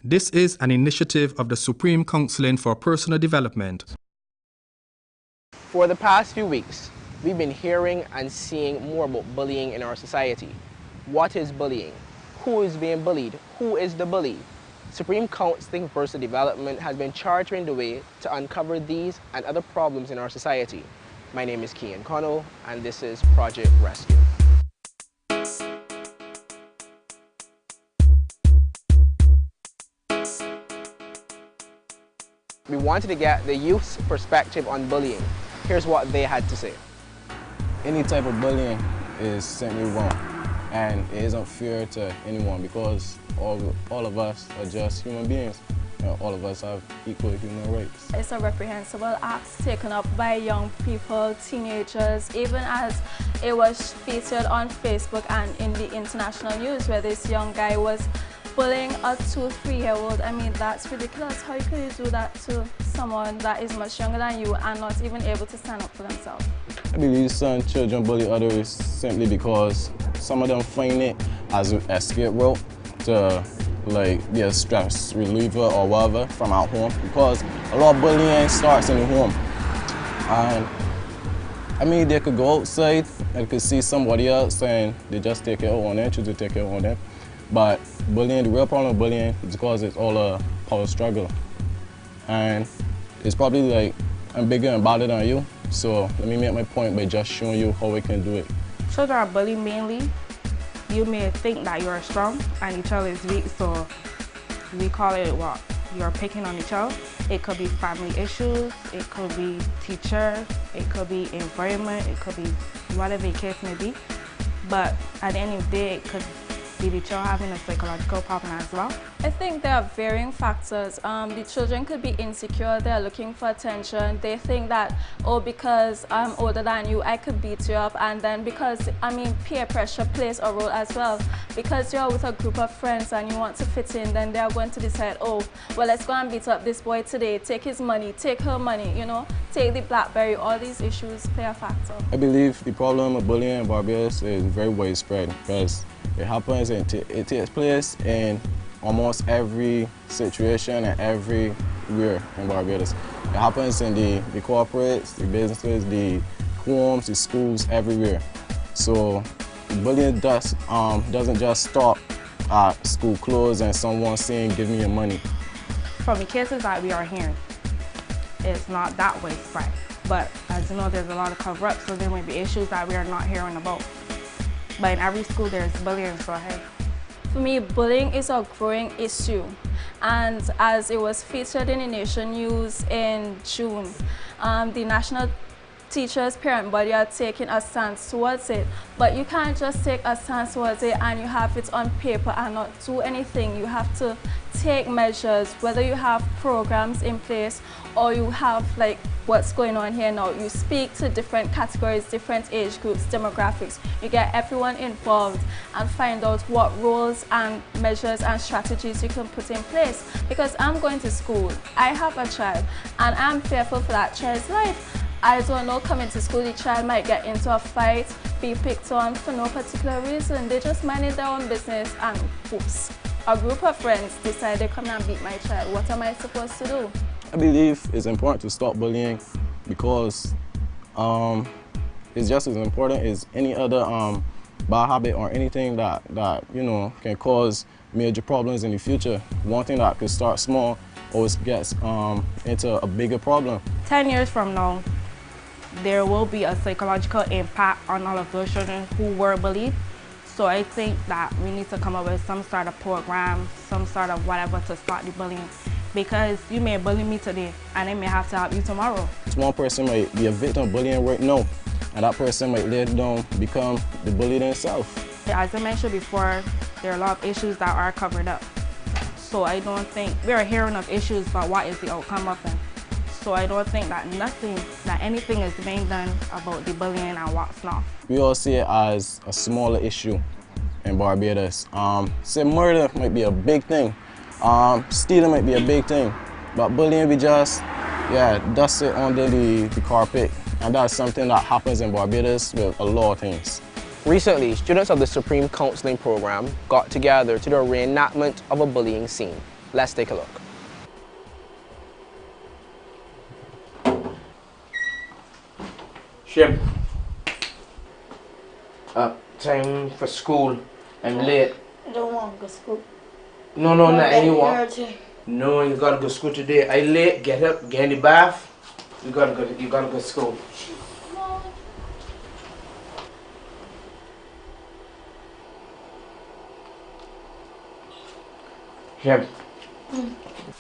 This is an initiative of the Supreme Counseling for Personal Development. For the past few weeks, we've been hearing and seeing more about bullying in our society. What is bullying? Who is being bullied? Who is the bully? Supreme Counseling for Personal Development has been charting the way to uncover these and other problems in our society. My name is Kian Connell, and this is Project Rescue. We wanted to get the youth's perspective on bullying. Here's what they had to say. Any type of bullying is simply wrong, and it isn't fair to anyone because all of us are just human beings, and all of us have equal human rights. It's a reprehensible act taken up by young people, teenagers, even as it was featured on Facebook and in the international news where this young guy was bullying a 2-3-year-old. I mean, that's ridiculous. How could you do that to someone that is much younger than you and not even able to stand up for themselves? I believe some children bully others simply because some of them find it as an escape route to be a stress reliever or whatever from at home, because a lot of bullying starts in the home. And I mean, they could go outside and could see somebody else and they just take it out on them, choose to take it out on them. But bullying, the real problem with bullying is because it's all a power struggle. And it's probably I'm bigger and badder than you, so let me make my point by just showing you how we can do it. Children are bullied mainly. You may think that you're strong and each other is weak, so we call it what? You're picking on each other. It could be family issues, it could be teachers, it could be environment, it could be whatever the case may be. But at the end of the day, it could be the child having a psychological problem as well. I think there are varying factors. The children could be insecure, they're looking for attention. They think that, oh, because I'm older than you, I could beat you up. And then because, peer pressure plays a role as well. Because you're with a group of friends and you want to fit in, then they're going to decide, oh, well, let's go and beat up this boy today, take his money, take her money, take the BlackBerry. All these issues play a factor. I believe the problem of bullying in Barbados is very widespread because it happens and it takes place in almost every situation and everywhere in Barbados. It happens in the corporates, the businesses, the homes, the schools, everywhere. So bullying doesn't just stop at school clothes and someone saying, give me your money. From the cases that we are hearing, it's not that widespread. But as you know, there's a lot of cover-up, so there may be issues that we are not hearing about. But in every school, there's bullying, so hey. For me, bullying is a growing issue, and as it was featured in the Nation News in June, the National Teachers Parent Body are taking a stance towards it. But you can't just take a stance towards it and you have it on paper and not do anything. You have to take measures, whether you have programs in place or you have what's going on here now. You speak to different categories, different age groups, demographics. You get everyone involved and find out what roles and measures and strategies you can put in place. Because I'm going to school, I have a child, and I'm fearful for that child's life. I don't know, coming to school, the child might get into a fight, be picked on for no particular reason. They just minded their own business and oops. A group of friends decide they come and beat my child. What am I supposed to do? I believe it's important to stop bullying because it's just as important as any other bad habit or anything that can cause major problems in the future. One thing that could start small always gets into a bigger problem. 10 years from now, there will be a psychological impact on all of those children who were bullied. So I think that we need to come up with some sort of program, some sort of whatever to stop the bullying. Because you may bully me today and I may have to help you tomorrow. One person might be a victim of bullying right now, and that person might later down become the bully themselves. As I mentioned before, there are a lot of issues that are covered up. So I don't think, we are hearing of issues, but what is the outcome of them? So I don't think that anything is being done about the bullying and what's not. We all see it as a smaller issue in Barbados. Say murder might be a big thing. Stealing might be a big thing. But bullying, we just, dust it under the carpet. And that's something that happens in Barbados with a lot of things. Recently, students of the Supreme Counseling Program got together to do a reenactment of a bullying scene. Let's take a look. Shim. Time for school. I'm late. I don't want to go to school. No, not anyone. Irritating. No, you gotta go to school today. I late. Get up. Get in the bath. You gotta go to school. Shim.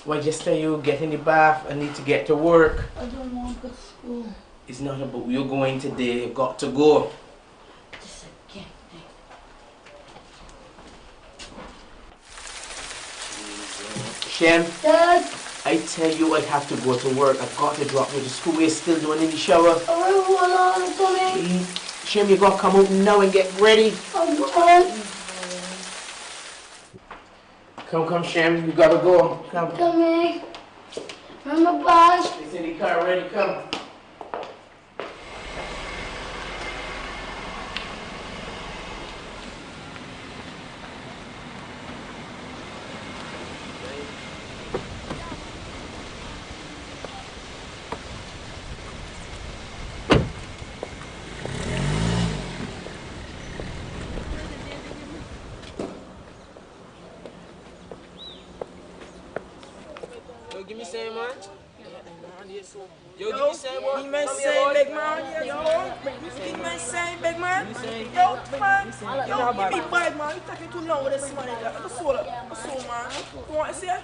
Well, just tell you get in the bath. I need to get to work. I don't want to go to school. It's not about you going today. You got to go. Just again. Shem, Dad, I tell you I have to go to work. I've got to drop you to school. We're still doing in the shower. hold on to me. Shem, you gotta come out now and get ready. I'm going. Come, Shem. You gotta go. Come. Come here. Remember, bag. It's in the car ready. Come. Give me some, man. Yo, Give me some, big man. Give me some, big man. Yo, man. Yo, give me bad, man. You talking too long with this money. What's the soul, man? You want to see it?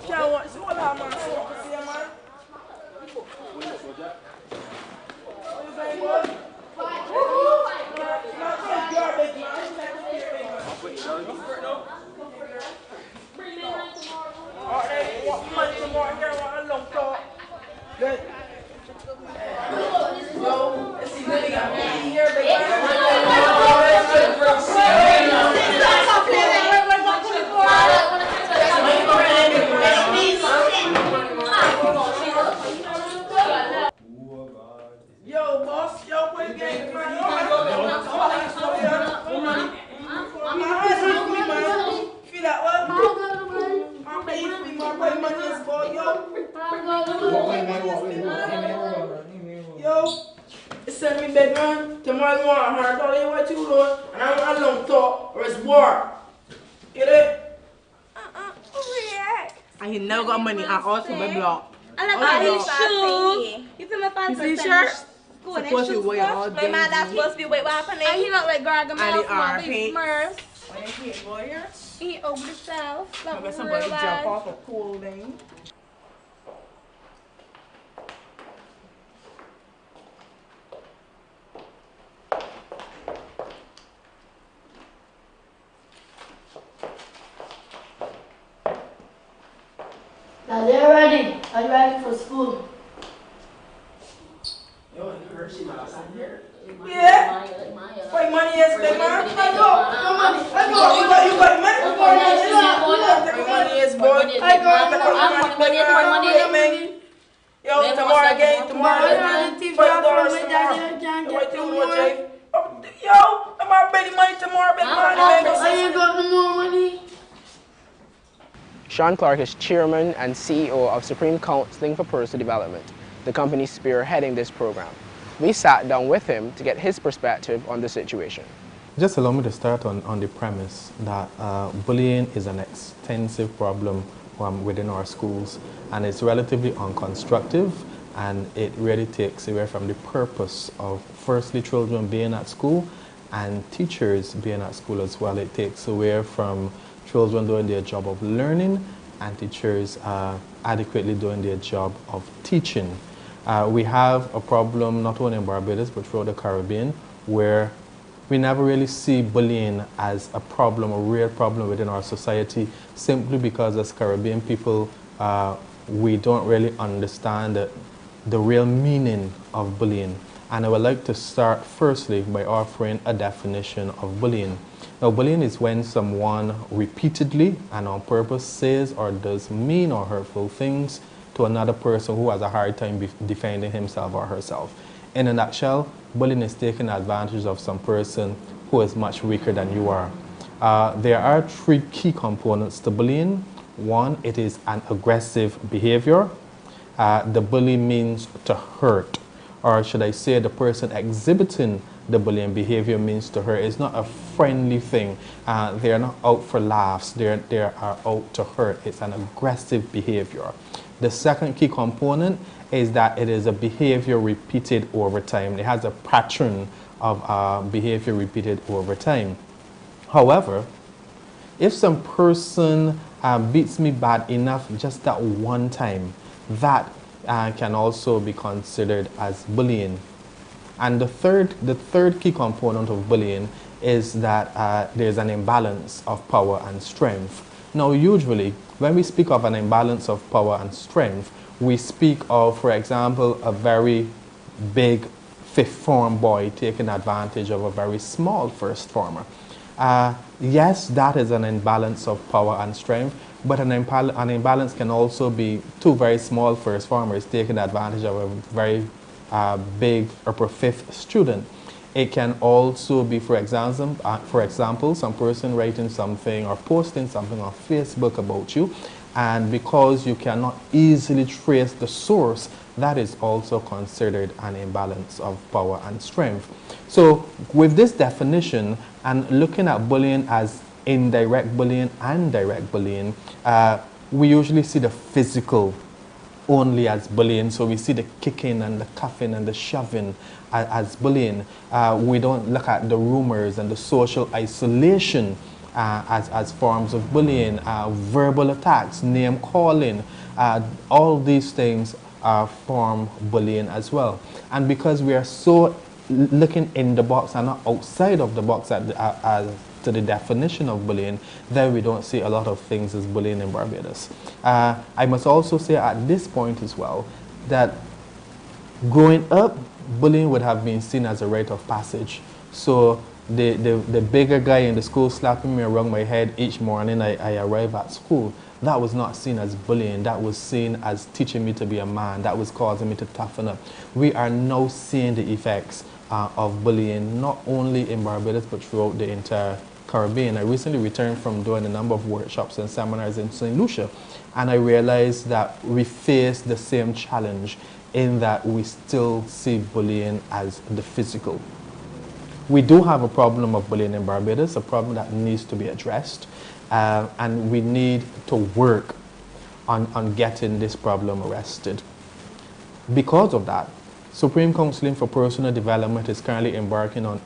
Can't want to see what that man. You want to see it, man? What is that, boy? Money tomorrow, girl, want a long talk. Good. Yo, let's see what they got me here, Yo, boss, yo, what you getting, man? Feel that one? Yo, send me bed, man. Tomorrow you want her, don't you what you doing? And I want a long talk or it's war. Get it? And he never got money at all to my block. I like his shoes. You see my fancy You see his shirt? School and Supposed to shoes wear stuff. all My day. man that's supposed to be wait what happened. And he look like Gargamel And the from all armpits. these Smurfs. When you can't go here, He over himself. Like maybe real somebody jump life. off a cool thing. Now they're ready. I'm ready for school. Yo, you heard she last time here? Yeah? What money is, big man? I go. No money. I go. You got money? Take money is, boy. I go. Money. Yo, tomorrow again. Tomorrow again. $5 tomorrow. Wait till we watch it. Yo, I'm not ready money tomorrow, big man. I ain't got no more money. Sean Clark is chairman and CEO of Supreme Counseling for Personal Development, the company spearheading this program. We sat down with him to get his perspective on the situation. Just allow me to start on the premise that bullying is an extensive problem within our schools, and it's relatively unconstructive, and it really takes away from the purpose of firstly children being at school and teachers being at school as well. It takes away from children doing their job of learning and teachers adequately doing their job of teaching. We have a problem not only in Barbados but throughout the Caribbean, where we never really see bullying as a problem, a real problem within our society, simply because as Caribbean people, we don't really understand the real meaning of bullying. And I would like to start firstly by offering a definition of bullying. Now, bullying is when someone repeatedly and on purpose says or does mean or hurtful things to another person who has a hard time defending himself or herself. In a nutshell, bullying is taking advantage of some person who is much weaker than you are. There are three key components to bullying. One, it is an aggressive behavior. The bully means to hurt, or should I say the person exhibiting the bullying behavior means to hurt. It's not a friendly thing. They are not out for laughs. They are out to hurt. It's an aggressive behavior. The second key component is that it is a behavior repeated over time. It has a pattern of behavior repeated over time. However, if some person beats me bad enough just that one time, that can also be considered as bullying. And the third key component of bullying is that there's an imbalance of power and strength. Now, usually, when we speak of an imbalance of power and strength, we speak of, for example, a very big fifth form boy taking advantage of a very small first former. Yes, that is an imbalance of power and strength, but an imbalance can also be two very small first formers taking advantage of a very big upper fifth student. It can also be, for example, some person writing something or posting something on Facebook about you, and because you cannot easily trace the source, that is also considered an imbalance of power and strength. So with this definition and looking at bullying as indirect bullying and direct bullying, we usually see the physical only as bullying. So we see the kicking and the cuffing and the shoving as bullying. We don't look at the rumors and the social isolation as forms of bullying, verbal attacks, name calling, all these things form bullying as well. And because we are so looking in the box and not outside of the box to the definition of bullying, then we don't see a lot of things as bullying in Barbados. I must also say at this point as well that growing up, bullying would have been seen as a rite of passage. So the bigger guy in the school slapping me around my head each morning I arrive at school, that was not seen as bullying. That was seen as teaching me to be a man. That was causing me to toughen up. We are now seeing the effects of bullying, not only in Barbados, but throughout the entire Caribbean. I recently returned from doing a number of workshops and seminars in St. Lucia, and I realized that we face the same challenge in that we still see bullying as the physical. We do have a problem of bullying in Barbados, a problem that needs to be addressed, and we need to work on getting this problem arrested. Because of that, Supreme Counseling for Personal Development is currently embarking on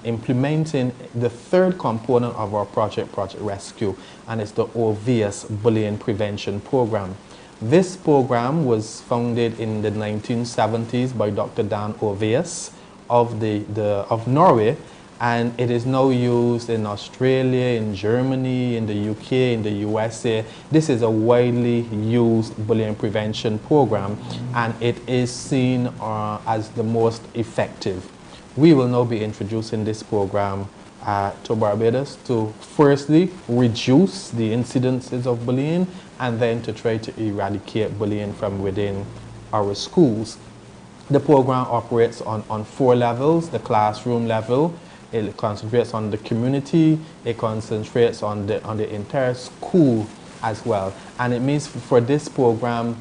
implementing the third component of our project, Project Rescue, and it's the OVIUS Bullying Prevention Program. This program was founded in the 1970s by Dr. Dan Ovius of Norway, and it is now used in Australia, in Germany, in the UK, in the USA. This is a widely used bullying prevention program, and it is seen as the most effective. We will now be introducing this program to Barbados to firstly reduce the incidences of bullying and then to try to eradicate bullying from within our schools. The program operates on 4 levels. The classroom level, it concentrates on the community, it concentrates on the entire school as well. And it means for this program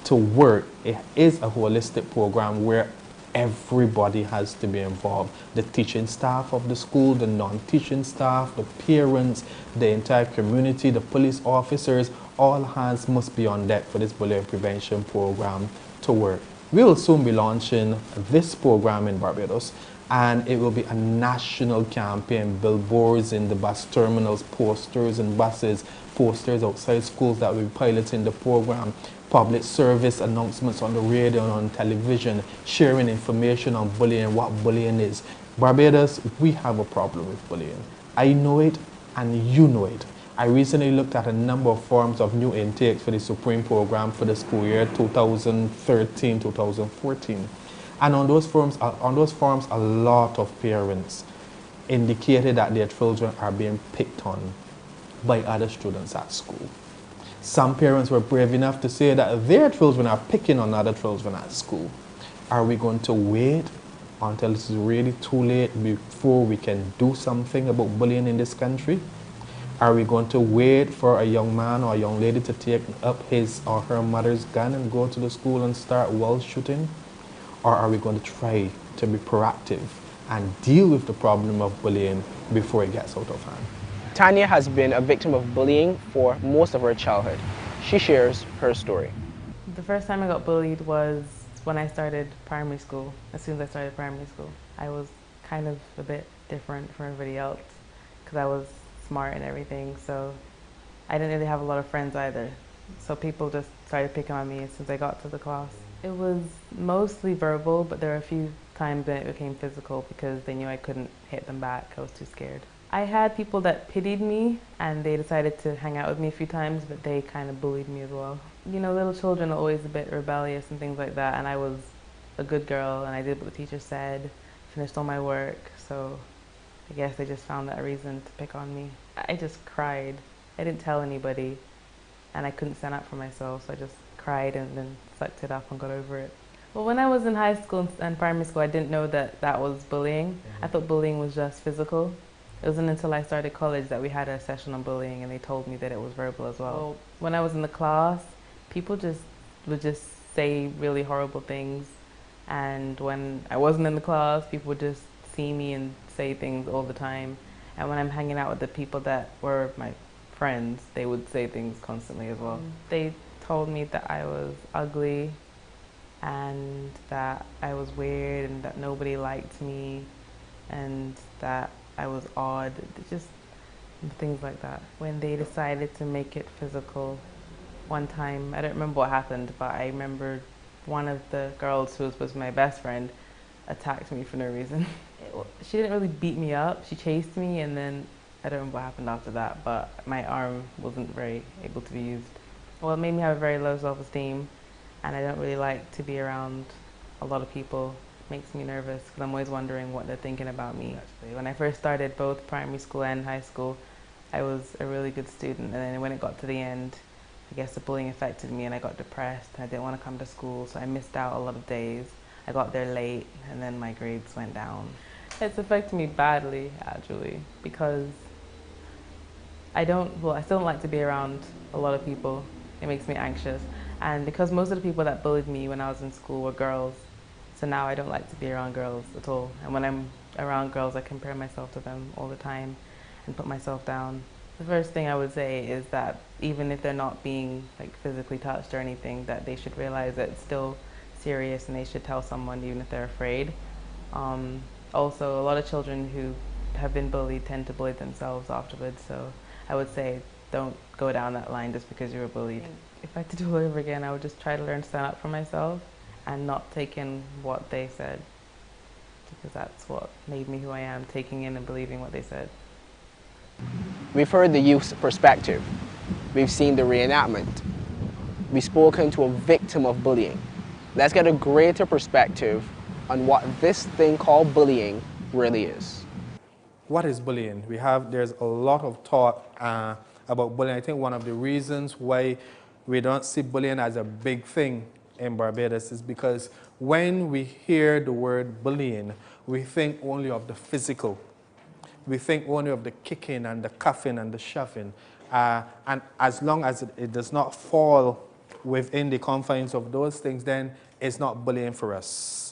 to work, it is a holistic program where everybody has to be involved. The teaching staff of the school, the non-teaching staff, the parents, the entire community, the police officers, all hands must be on deck for this bullying prevention program to work. We will soon be launching this program in Barbados, and it will be a national campaign, billboards in the bus terminals, posters in buses, posters outside schools that will be piloting the program, public service announcements on the radio and on television, sharing information on bullying, what bullying is. Barbados, we have a problem with bullying. I know it and you know it. I recently looked at a number of forms of new intakes for the Supreme program for the school year 2013-2014. And on those forms, a lot of parents indicated that their children are being picked on by other students at school. Some parents were brave enough to say that their children are picking on other children at school. Are we going to wait until it's really too late before we can do something about bullying in this country? Are we going to wait for a young man or a young lady to take up his or her mother's gun and go to the school and start well shooting? Or are we going to try to be proactive and deal with the problem of bullying before it gets out of hand? Tanya has been a victim of bullying for most of her childhood. She shares her story. The first time I got bullied was when I started primary school. As soon as I started primary school, I was kind of a bit different from everybody else because I was smart and everything, so I didn't really have a lot of friends either. So people just started picking on me as soon as I got to the class. It was mostly verbal, but there were a few times when it became physical because they knew I couldn't hit them back. I was too scared. I had people that pitied me and they decided to hang out with me a few times, but they kind of bullied me as well. You know, little children are always a bit rebellious and things like that, and I was a good girl and I did what the teacher said, finished all my work, so I guess they just found that a reason to pick on me. I just cried. I didn't tell anybody and I couldn't stand up for myself, so I just cried and then sucked it up and got over it. Well, when I was in high school and primary school, I didn't know that that was bullying. I thought bullying was just physical. It wasn't until I started college that we had a session on bullying and they told me that it was verbal as well. When I was in the class, people would just say really horrible things, and when I wasn't in the class, people would just see me and say things all the time. And when I'm hanging out with the people that were my friends, they would say things constantly as well. They told me that I was ugly and that I was weird and that nobody liked me and that I was odd, just things like that. When they decided to make it physical, one time, I don't remember what happened, but I remember one of the girls who was my best friend attacked me for no reason. She didn't really beat me up, she chased me, and then I don't remember what happened after that, but my arm wasn't very able to be used. Well, it made me have a very low self-esteem, and I don't really like to be around a lot of people. Makes me nervous because I'm always wondering what they're thinking about me. When I first started both primary school and high school, I was a really good student, and then when it got to the end, I guess the bullying affected me and I got depressed and I didn't want to come to school, so I missed out a lot of days. I got there late and then my grades went down. It's affected me badly, actually, because I still don't like to be around a lot of people. It makes me anxious, and because most of the people that bullied me when I was in school were girls, so now I don't like to be around girls at all. And when I'm around girls, I compare myself to them all the time and put myself down. The first thing I would say is that even if they're not being like physically touched or anything, that they should realize that it's still serious and they should tell someone even if they're afraid. Also, a lot of children who have been bullied tend to bully themselves afterwards, so I would say don't go down that line just because you were bullied. If I had to do it over again, I would just try to learn to stand up for myself and not take in what they said, because that's what made me who I am, taking in and believing what they said. We've heard the youth's perspective. We've seen the reenactment. We've spoken to a victim of bullying. Let's get a greater perspective on what this thing called bullying really is. What is bullying? There's a lot of talk about bullying. I think one of the reasons why we don't see bullying as a big thing in Barbados is because when we hear the word bullying, we think only of the physical. We think only of the kicking and the cuffing and the shoving. And as long as it does not fall within the confines of those things, then it's not bullying for us.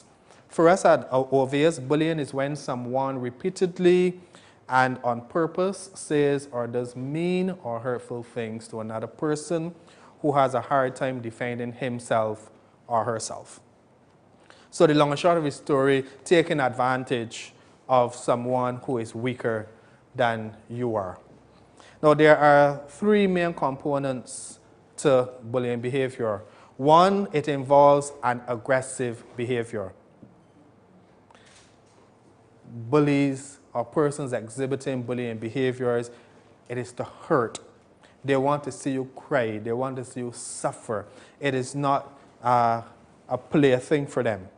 For us at OVS, bullying is when someone repeatedly and on purpose says or does mean or hurtful things to another person who has a hard time defending himself or herself. So the long and short of the story, taking advantage of someone who is weaker than you are. Now, there are three main components to bullying behavior. One, it involves an aggressive behavior. Bullies or persons exhibiting bullying behaviors, it is to hurt. They want to see you cry. They want to see you suffer. It is not a plaything for them.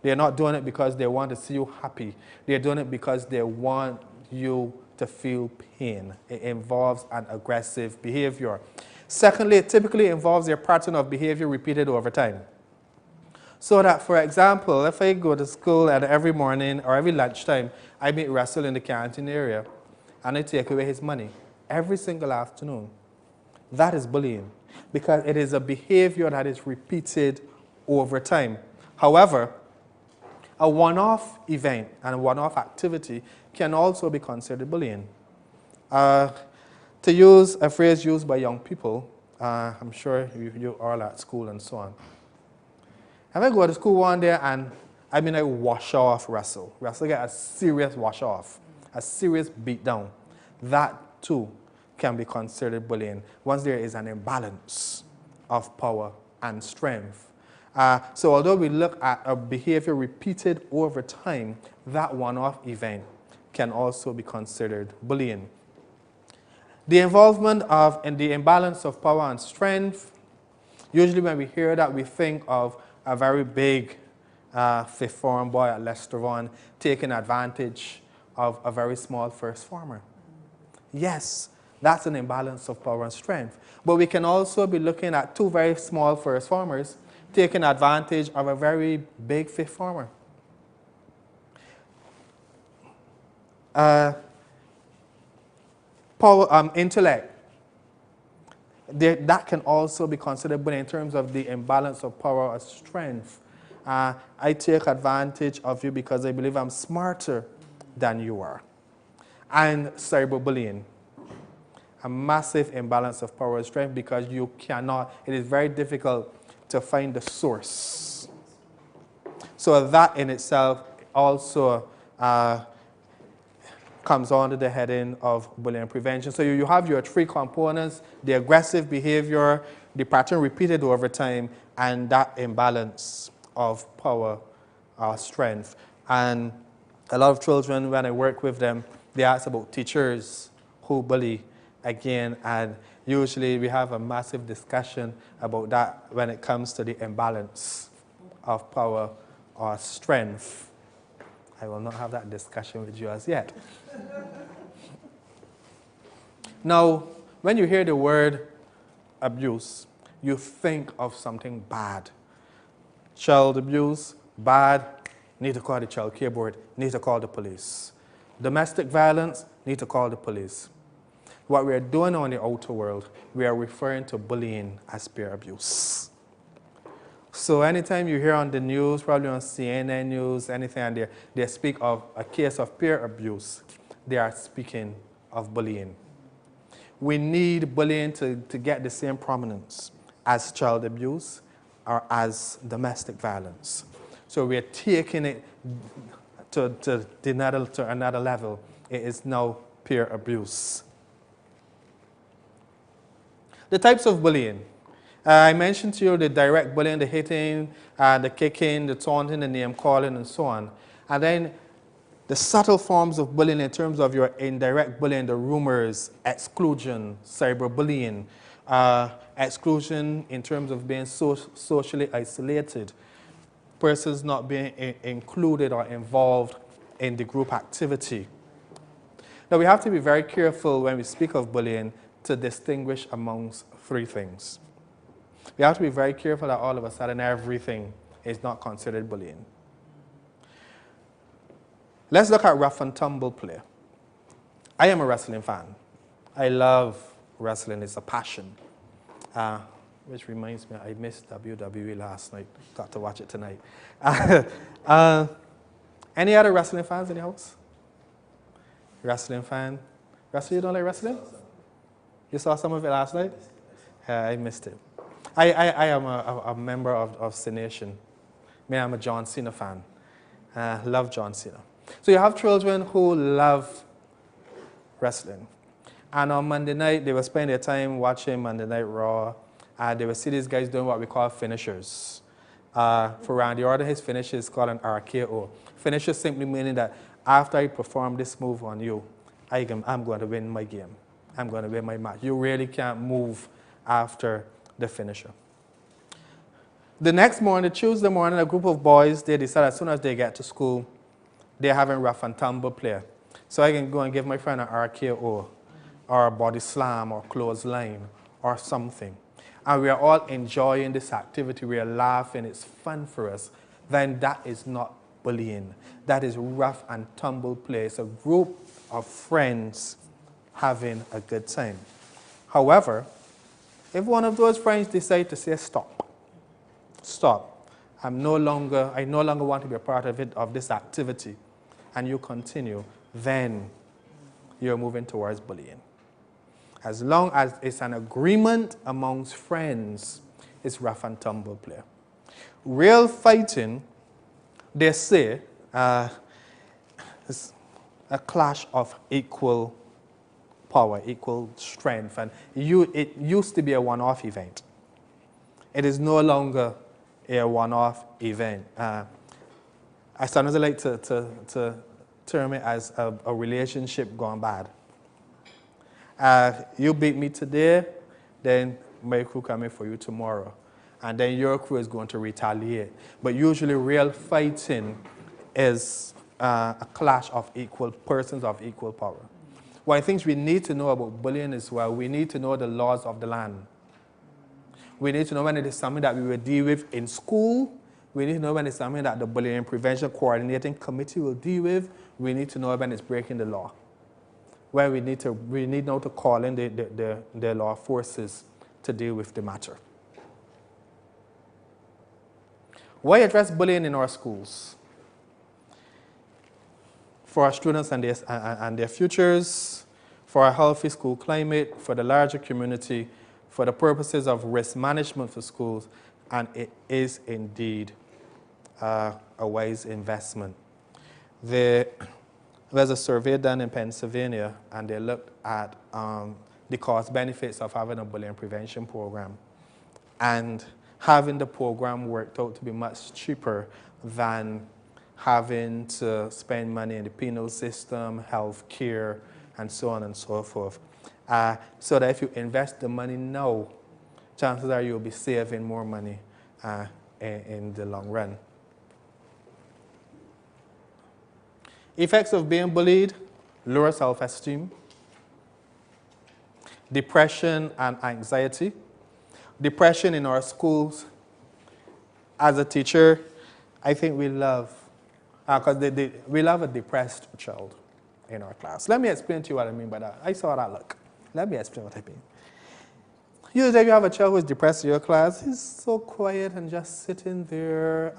They're not doing it because they want to see you happy. They're doing it because they want you to feel pain. It involves an aggressive behavior. Secondly, it typically involves a pattern of behavior repeated over time. So that, for example, if I go to school and every morning or every lunchtime, I meet Russell in the canteen area and I take away his money, every single afternoon, that is bullying, because it is a behavior that is repeated over time. However, a one-off event and a one-off activity can also be considered bullying. To use a phrase used by young people, I'm sure you are at school and so on. Have I go to school one day and I wash off Russell. Russell get a serious wash off, a serious beat down. That too can be considered bullying once there is an imbalance of power and strength. So although we look at a behavior repeated over time, that one-off event can also be considered bullying. The involvement in the imbalance of power and strength, usually when we hear that, we think of a very big fifth form boy at Leicester Vaughan taking advantage of a very small first former. Yes, that's an imbalance of power and strength. But we can also be looking at two very small first formers taking advantage of a very big fifth former. Intellect. That can also be considered, but in terms of the imbalance of power or strength. I take advantage of you because I believe I'm smarter than you are. And cyberbullying. A massive imbalance of power and strength because you cannot, it is very difficult to find the source. So that in itself also comes under the heading of bullying prevention. So you have your three components: the aggressive behavior, the pattern repeated over time, and that imbalance of power or strength. And a lot of children, when I work with them, they ask about teachers who bully again, and usually we have a massive discussion about that when it comes to the imbalance of power or strength. I will not have that discussion with you as yet. Now, when you hear the word abuse, you think of something bad. Child abuse, bad, need to call the child care board, need to call the police. Domestic violence, need to call the police. What we are doing on the outer world, we are referring to bullying as peer abuse. So anytime you hear on the news, probably on CNN News, anything, and they speak of a case of peer abuse, they are speaking of bullying. We need bullying to get the same prominence as child abuse or as domestic violence. So we are taking it to another level. It is now peer abuse. The types of bullying. I mentioned to you the direct bullying, the hitting, the kicking, the taunting, the name calling, and so on. And then the subtle forms of bullying in terms of your indirect bullying, the rumors, exclusion, cyberbullying, exclusion in terms of being socially isolated, persons not being included or involved in the group activity. Now we have to be very careful when we speak of bullying to distinguish amongst three things. We have to be very careful that all of a sudden everything is not considered bullying. Let's look at rough and tumble play. I am a wrestling fan. I love wrestling. It's a passion. Which reminds me, I missed WWE last night. Got to watch it tonight. Any other wrestling fans in the house? Wrestling fan? Wrestling, you don't like wrestling? You saw some of it last night? I missed it. I am a member of CeNation. I'm a John Cena fan. Love John Cena. So you have children who love wrestling. And on Monday night, they will spend their time watching Monday Night Raw. They will see these guys doing what we call finishers. For Randy Orton, his finisher is called an RKO. Finisher simply meaning that after I perform this move on you, I'm going to win my game. I'm going to win my match. You really can't move after the finisher. The next morning, Tuesday morning, a group of boys, they decide as soon as they get to school, they're having rough and tumble play. So I can go and give my friend an RKO or a body slam or clothesline or something. And we are all enjoying this activity. We are laughing. It's fun for us. Then that is not bullying. That is rough and tumble play. It's a group of friends having a good time. However, if one of those friends decide to say, stop, I no longer want to be a part of this activity, and you continue, then you're moving towards bullying. As long as it's an agreement amongst friends, it's rough and tumble play. Real fighting, they say, is a clash of equal power, equal strength, and it used to be a one-off event. It is no longer a one-off event. I sometimes like to term it as a relationship gone bad. You beat me today, then my crew coming for you tomorrow. And then your crew is going to retaliate. But usually real fighting is a clash of persons of equal power. One of the things we need to know about bullying as well, we need to know the laws of the land. We need to know when it is something that we will deal with in school. We need to know when it's something that the Bullying Prevention Coordinating Committee will deal with. We need to know when it's breaking the law. Where we need now to call in the law forces to deal with the matter. Why address bullying in our schools? For our students and their futures, for a healthy school climate, for the larger community, for the purposes of risk management for schools, and it is indeed a wise investment. There's a survey done in Pennsylvania, and they looked at the cost benefits of having a bullying prevention program. And having the program worked out to be much cheaper than having to spend money in the penal system, health care, and so on and so forth. So that if you invest the money now, chances are you'll be saving more money in the long run. Effects of being bullied: lower self-esteem, depression and anxiety. Depression in our schools, as a teacher, I think we love, because we love a depressed child in our class. Let me explain to you what I mean by that. I saw that look. Let me explain what I mean. Usually if you have a child who is depressed in your class, he's so quiet and just sitting there,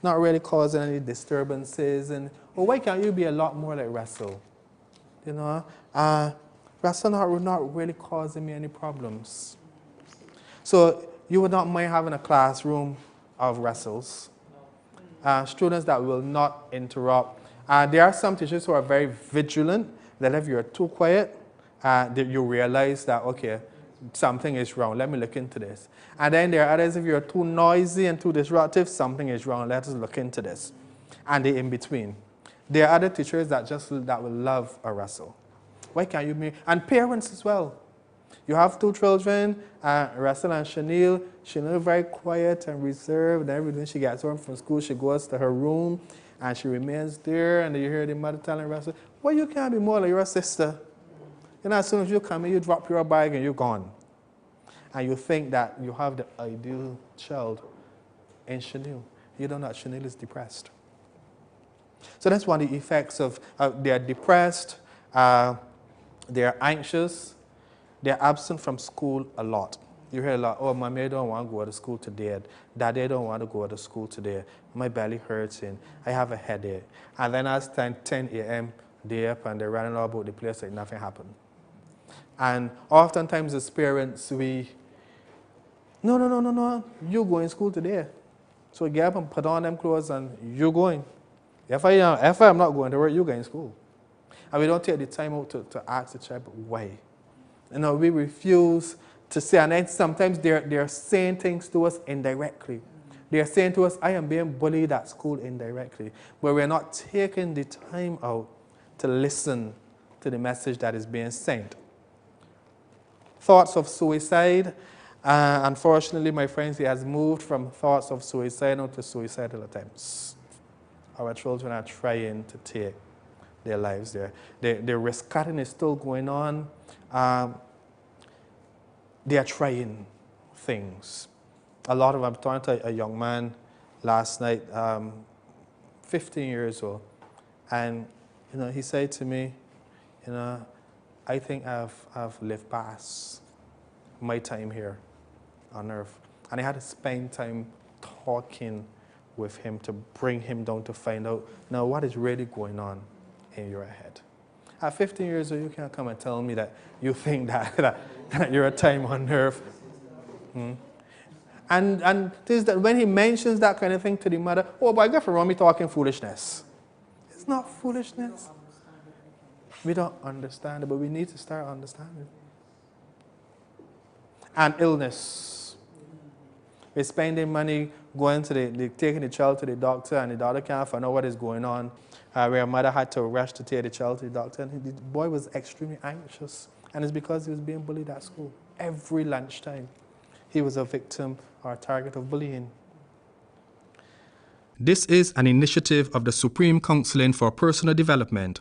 not really causing any disturbances. And why can't you be a lot more like Russell? You know, Russell not really causing me any problems. So you would not mind having a classroom of Russells, students that will not interrupt. There are some teachers who are very vigilant, that if you're too quiet, you realize that, okay, something is wrong, let me look into this. And then there are others, if you're too noisy and too disruptive, something is wrong, let us look into this. And they're in between. There are other teachers that will love a Russell. Why can't you be? And parents as well. You have two children, Russell and Chanel. Chanel very quiet and reserved. And every time she gets home from school, she goes to her room and she remains there. And then you hear the mother telling Russell, well, you can't be more like your sister. You know, as soon as you come in, you drop your bag and you're gone. And you think that you have the ideal child in Chanel. You don't know that Chanel is depressed. So that's one of the effects of they're depressed, they're anxious, they're absent from school a lot. You hear a lot, oh, mommy don't want to go to school today. Daddy don't want to go to school today. My belly hurts and I have a headache. And then as 10 a.m., they're up and they're running all about the place like nothing happened. And oftentimes as parents, no, you go in school today. So get up and put on them clothes and you're going. If I'm not going to work, you go in school. And we don't take the time out to ask the child, why? You know, we refuse to say, and then sometimes they're saying things to us indirectly. They're saying to us, I am being bullied at school indirectly. But we're not taking the time out to listen to the message that is being sent. Thoughts of suicide. Unfortunately, my friends, it has moved from thoughts of suicide to suicidal attempts. Our children are trying to take their lives there. The risk cutting is still going on. They are trying things. A lot of them, I'm talking to a young man last night, 15 years old, and you know, he said to me, you know, I think I've lived past my time here on earth. And I had to spend time talking with him to bring him down to find out, now, what is really going on in your head. At 15 years old, you can't come and tell me that you think that you're a time on earth. And this, that when he mentions that kind of thing to the mother, oh, but I got from me talking foolishness. It's not foolishness. We don't understand it, but we need to start understanding. And illness. We're spending money going to taking the child to the doctor, and the doctor can't find out what is going on. Where a mother had to rush to take the child to the doctor, and the boy was extremely anxious. And it's because he was being bullied at school. Every lunchtime, he was a victim or a target of bullying. This is an initiative of the Supreme Counseling for Personal Development.